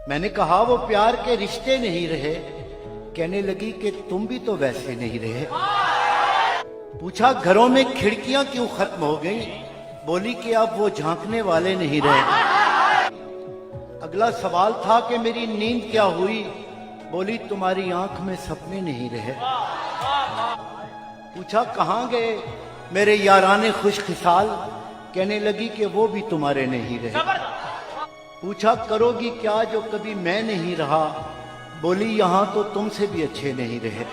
मैंने कहा वो प्यार के रिश्ते नहीं रहे। कहने लगी कि तुम भी तो वैसे नहीं रहे। पूछा घरों में खिड़कियां क्यों खत्म हो गई? बोली कि अब वो झांकने वाले नहीं रहे। अगला सवाल था कि मेरी नींद क्या हुई? बोली तुम्हारी आंख में सपने नहीं रहे। पूछा कहां गए मेरे याराने खुश खिसाल? कहने लगी कि वो भी तुम्हारे नहीं रहे। पूछा करोगी क्या जो कभी मैं नहीं रहा? बोली यहां तो तुमसे भी अच्छे नहीं रहे।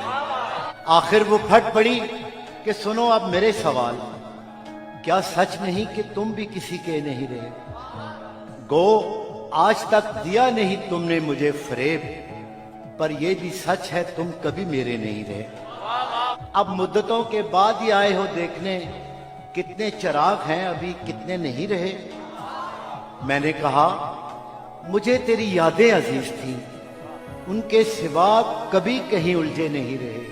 आखिर वो फट पड़ी कि सुनो अब मेरे सवाल, क्या सच नहीं कि तुम भी किसी के नहीं रहे? गो आज तक दिया नहीं तुमने मुझे फरेब, पर यह भी सच है तुम कभी मेरे नहीं रहे। अब मुद्दतों के बाद ही आए हो देखने, कितने चिराग हैं अभी कितने नहीं रहे। मैंने कहा मुझे तेरी यादें अजीज थी, उनके सिवा कभी कहीं उलझे नहीं रहे।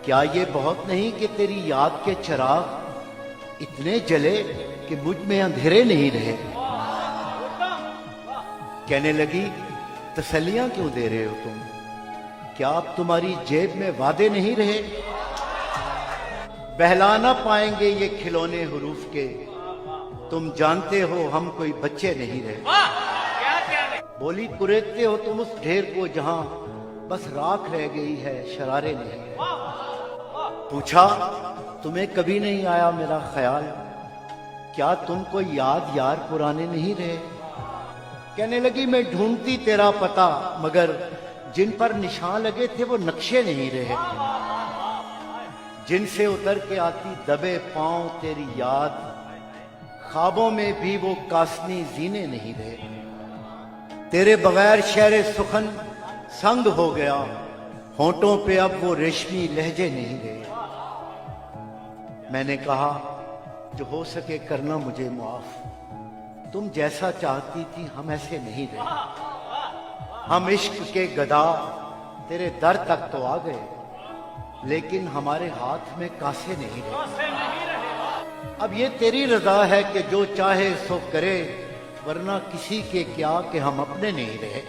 क्या ये बहुत नहीं कि तेरी याद के चिराग इतने जले कि मुझ में अंधेरे नहीं रहे। कहने लगी तसल्लियां क्यों दे रहे हो तुम? क्या अब तुम्हारी जेब में वादे नहीं रहे? बहला ना पाएंगे ये खिलौने हुरूफ के, तुम जानते हो हम कोई बच्चे नहीं रहे। बोली कुरेदते हो तुम उस ढेर को जहां बस राख रह गई है, शरारे नहीं है। पूछा तुम्हें कभी नहीं आया मेरा ख्याल? क्या तुमको याद यार पुराने नहीं रहे? कहने लगी मैं ढूंढती तेरा पता, मगर जिन पर निशान लगे थे वो नक्शे नहीं रहे। जिनसे उतर के आती दबे पांव तेरी याद, ख्वाबों में भी वो कासनी जीने नहीं रहे। तेरे बगैर शहर सुखन संग हो गया, होंठों पे अब वो रेशमी लहजे नहीं रहे। मैंने कहा जो हो सके करना मुझे माफ, तुम जैसा चाहती थी हम ऐसे नहीं रहे। हम इश्क के गदा तेरे दर तक तो आ गए, लेकिन हमारे हाथ में कासे नहीं रहे। अब ये तेरी रजा है कि जो चाहे सो करे, वरना किसी के क्या कि हम अपने नहीं रहे।